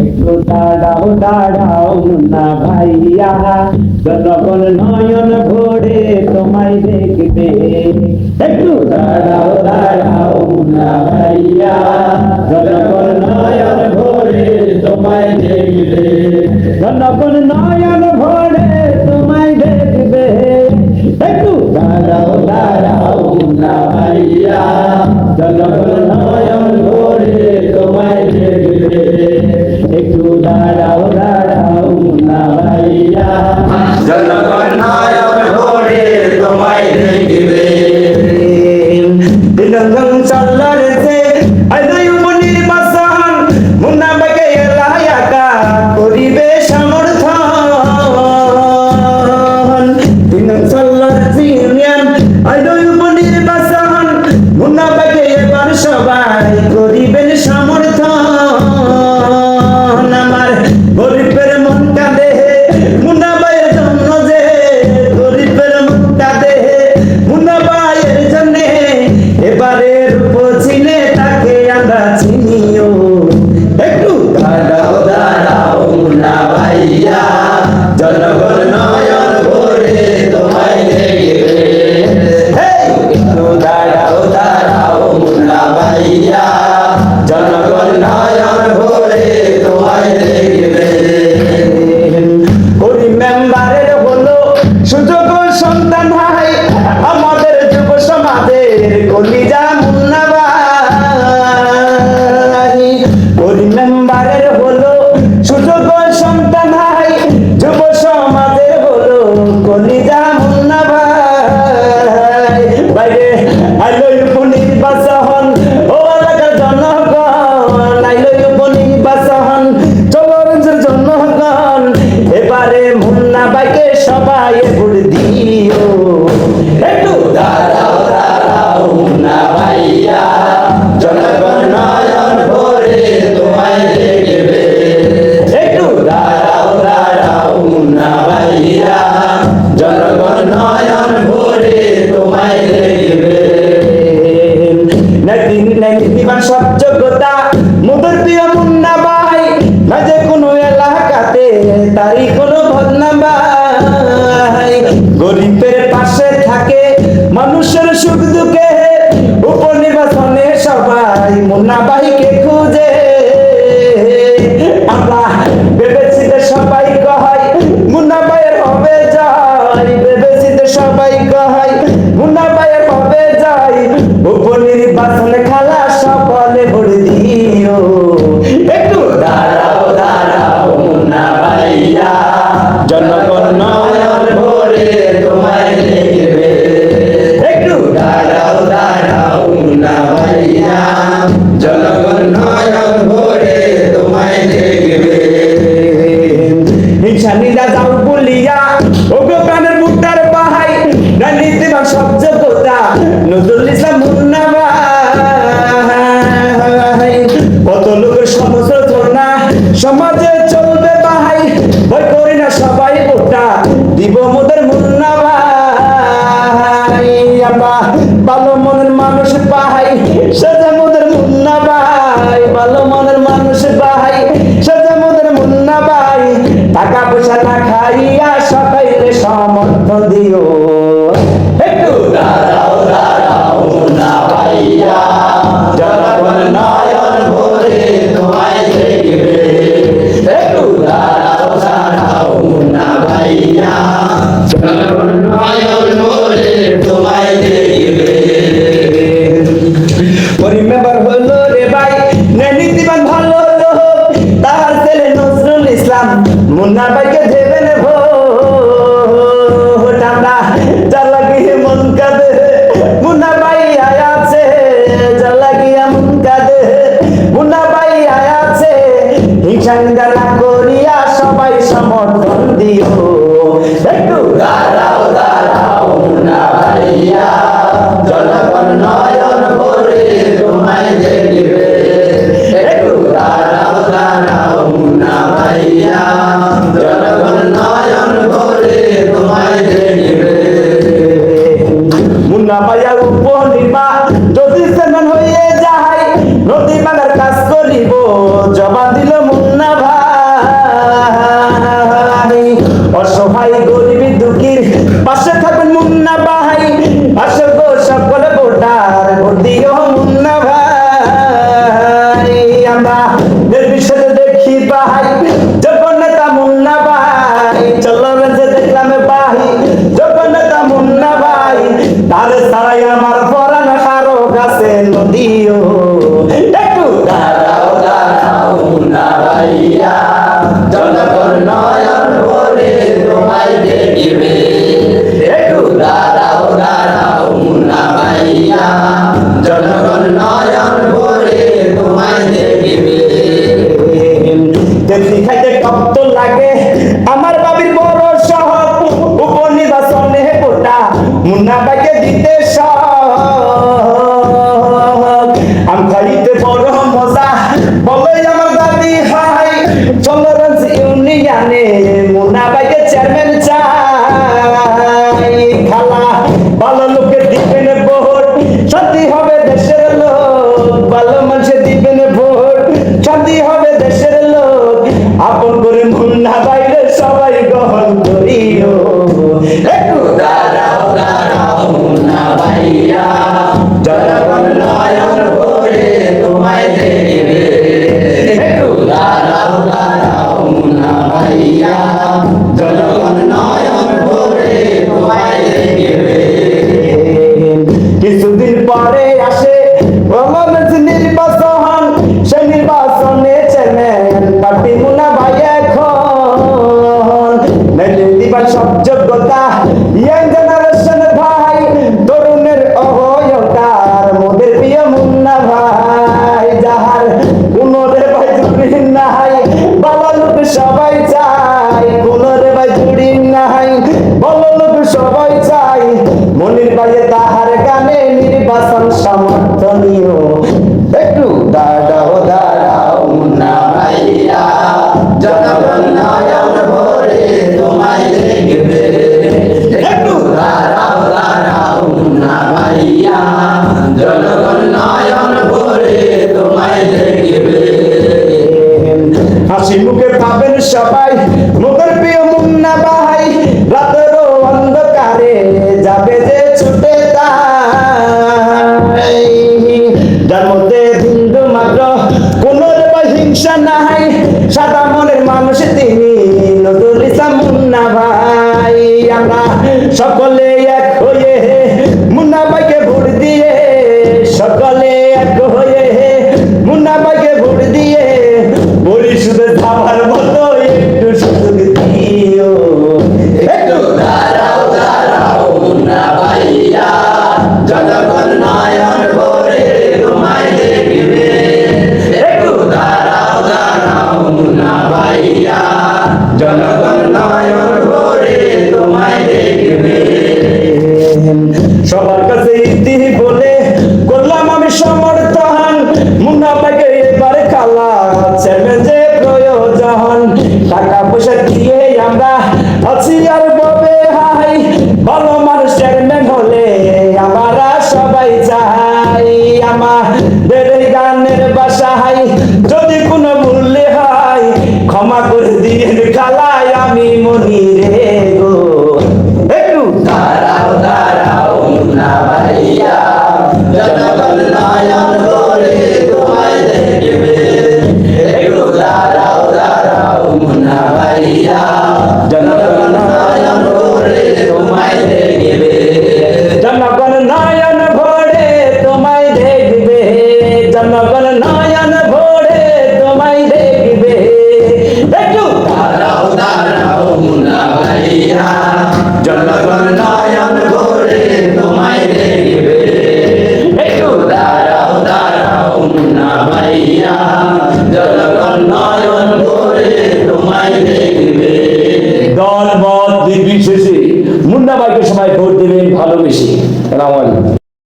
একটু দাঁড়াও দাঁড়াও মুন্না ভাইয়া, জনগণ নয়ন ভরে তোমায় দেখবে। একটু দাঁড়াও দাঁড়াও মুন্না ভাইয়া, জনগণ নয়ন ভরে তোমায় দেখবে। জনগণ নয়ন ভরে তোমায় দেখবে। একটু দাঁড়াও দাঁড়াও মুন্না ভাইয়া, জনগণ নয়ন ভরে তোমায় দেখবে। একটু দাঁড়াও দাঁড়াও মুন্না ভাইয়া, জনগণ নয়ন ভরে তোমায় দেখবে। দিনজন চল্লার যে আইদই উপনির্বাচন, মুন্না ভাইকে এলাকা করিবে সমর্থন। দিনজন চল্লার ইউনিয়ন আইদই উপনির্বাচন, মুন্না ভাইকে এবার সবাই করিবেন সমর্থন। আমার গরিবের মন কাঁদে মুন্না ভাইয়ের জন্য, যে গরিবের মন কাঁদে মুন্না ভাইয়ের জন্য। এবারের উপচিনে তাকে আমরা চিনিও। একটু দাঁড়াও দাঁড়াও মুন্না ভাইয়া, জনগণ নয়ন ভরে তোমায় দেখবে। একটু দাঁড়াও দাঁড়াও মুন্না ভাইয়া, জনগণ নয়ন ভরে তোমায় দেখবে। ওই মেম্বারের হলো সুযোগ সন্তান ভাই, আমাদের যুব সমাজের কলিজা মুন্না ভাই। ওই মেম্বারের হলো সুযোগ সন্তান ভাই, যুব সমাজের হলো কলিজা মুন্না ভাই। বাইরে আইলো উপনির্বাচন, ও এলাকার জনগণ আইলো উপনির্বাচন, চলরঞ্জের জনগণ এবারে মুন্না ভাইকে সবাই ভোট দিও। একটু দাঁড়াও দাঁড়াও মুন্না ভাইয়া, জনগণ নয়ন ভরে তোমায় দেখবে। একটু দাঁড়াও দাঁড়াও মুন্না ভাইয়া, জনগণ নয়ন ভরে তোমায় দেখবে। নীতিবান সব যোগ্যতা মোদের প্রিয় মুন্না ভাই, না যে কোনো এলাকাতে তারই কোনো বদনাম ভাই। গরিবের পাশে থাকে মানুষের সুখ দুঃখে, উপনির্বাচনে সবাই মুন্না ভাইকে খুঁজে। আমরা ভেবেছিতে সবাই কয় মুন্না ভাইয়ের হবে জয়, ভেবেছিতে সবাই কয় মুন্না ভাইয়ের হবে জয়। উপনির্বাচনে খেলা সকলে ভোট দিও। একটু দাঁড়াও দাঁড়াও মুন্না ভাইয়া, জনগণ নয়ন ভরে তোমায় দেখবে। একটু দাঁড়াও দাঁড়াও মুন্না ভাইয়া, জনগণ নয়ন ভরে তোমায় দেখবে। হিংসানীরা যাও বলিয়া ওগো প্রাণের মুক্তার বাহাই, রাজনীতিবান সব যোগ্যতা নজরুল ইসলাম মুন্না ভাই। কত লোকের সমালোচনা সমাজে চলবে বাহাই, ভয় করি না সবাই ভোটটা দিব মোদের মুন্না ভাই। আমরা ভালো মনের মানুষ পাহাই, সেটা মোদের মুন্না ভাই। ভালো মনের মানুষ পাহাই, সেটা মোদের মুন্না ভাই। টাকা পয়সা না খাইয়া সবাইকে সমর্থন দিও। একটু দাঁড়াও দাঁড়াও মুন্না ভাইয়া, জনগণ নয়ন ভরে তোমায় দেখবে। একটু দাঁড়াও দাঁড়াও মুন্না ভাইয়া, জনগণ নয়ন ভরে তোমায় দেখবে। মেম্বার হলো রে ভাই নীতিবান ভালো লোক, তার ছেলে নজরুল ইসলাম মুন্না ভাইকে দেবেন ভোট। আমরা জ্বালাগিয়ে মন কাঁদে মুন্না ভাই আয়াছে, জ্বালাগিয়া মন কাঁদে মুন্না ভাই আয়াছে। হিংসা নিন্দা না করিয়া সবাই সমর্থন দিও। একটু দাঁড়াও দাঁড়াও মুন্না ভাইয়া, জনগণ নয়ন ভরে তোমায় দেখবে। একটু দাঁড়াও দাঁড়াও মুন্না ভাইয়া, জনগণ সাথে দেখি ভাই যখন নেতা মুন্না ভাই চলো রেঞ্জে দেখলাম ভাই যখন নেতা মুন্না ভাই তার ছাড়াই আমার পরাণ কারো কাছে নদীও একটু দাঁড়াও দাঁড়াও মুন্না ভাইয়া জনগণ নয়ন ভরে তোমায় দেখিবে একটু দাঁড়াও দাঁড়াও মুন্না ভাইয়া জনগণ নয়ন ভরে তোমায় দেখিবে দেখি খাইতে কত লাগে আমার বাবির বড় শহর উপনির্বাচনে কোটা মুন্না ভাইকে দিতে সব আমি খাইতে বড় মজা বলে আমার দাদি হাই চলরেন্স ইউনিয়নে মুন্না ভাইকে চেয়ারম্যান চাই খালা ভালো লোকের দিবেন ভোট শান্তি হবে দেশের লোক ভালো মানুষের দিবেন ভোট শান্তি হবে দেশের লোক আপন করে মুন্না ভাইরে সবাই গ্রহণ করিও একটু দাঁড়াও দাঁড়াও মুন্না ভাইয়া জনগণ নয়ন ভরে তোমায় দেখিবে একটু দাঁড়াও দাঁড়াও মুন্না ভাইয়া জনগণ নয়ন ভরে তোমায় দেখিবে কিছুদিন পরে আসে নির্বাচন সেই নির্বাচনে চেয়ারম্যান পার্টি মুন্না ভাই এখন দিবার সব যোগ্যতা ইয়াং জেনারেশন ভাই তরুণের অহংকার মোদের প্রিয় মুন্না ভাই যাহার কোনরে ভাই জুড়ি নাই ভালো লোক সবাই চাই কোনরে ভাই জুড়ি নাই ভালো লোক সবাই চাই মনির ভাইয়ে তাহার গানে নির্বাচন সমর্থনীয় একটু দাঁড়াও দাঁড়াও মুন্না ভাইয়া জনগণ নয়ন ভরে তোমায় দেখিবে একটু দাঁড়াও দাঁড়াও মুন্না ভাইয়া জনগণ নয়ন ভরে তোমায় দেখিবে হাসি মুখে পাবেন সবাই মুখের প্রিয় মুন্না ভাই রাতের অন্ধকারে যাবে যে ছুটে তাই যার মধ্যে হিন্দু মাত্র কোন হিংসা নাই সাদা মনের মানুষ তিনি নজরুল ইসলাম মুন্না ভাই আমরা সকলে এক হয়ে মুন্না ভাইকে ভোট দিয়ে সকলে এক হয়ে মুন্না ভাইকে ভোট দিয়ে পরিশুদ্ধ যাওয়ার মতো একটু সুযোগ দিও একটু দাঁড়াও দাঁড়াও মুন্না ভাইয়া জনগণ নয়ন ভরে তোমায় দেখিবে একটু দাঁড়াও দাঁড়াও মুন্না ভাইয়া জনগণ নয়ন ভরে তোমায় দেখিবে সবার কাছে ইতি বলে করলাম আমি সমর্থন মুন্না ভাইকে এবারে খালা চেয়ারম্যান যে প্রয়োজন টাকা পয়সা দিয়ে আমরা আছি আর ববে হাই ভালো মানুষ চেয়ারম্যান হলে আমরা সবাই চাই আমাদের এই গানের বাসা হাই যদি কোনো মূল্যে হয় ক্ষমা করে দিয়ে খালায় আমি মনি রে গো একটু দাঁড়াও দাঁড়াও মুন্না ভাইয়া জনগণ নয়ন ভরে তোমায় দেখিবে একটু দাঁড়াও দাঁড়াও মুন্না ভাইয়া জনগণ নয়ন ভরে তোমায় দেখিবে জনগণ নয়ন ভরে তোমায় দেখবে জনগণ নয়ন ভরে তোমায় দেখবে একটু দাঁড়াও দাঁড়াও মুন্না ভাইয়া জনগণ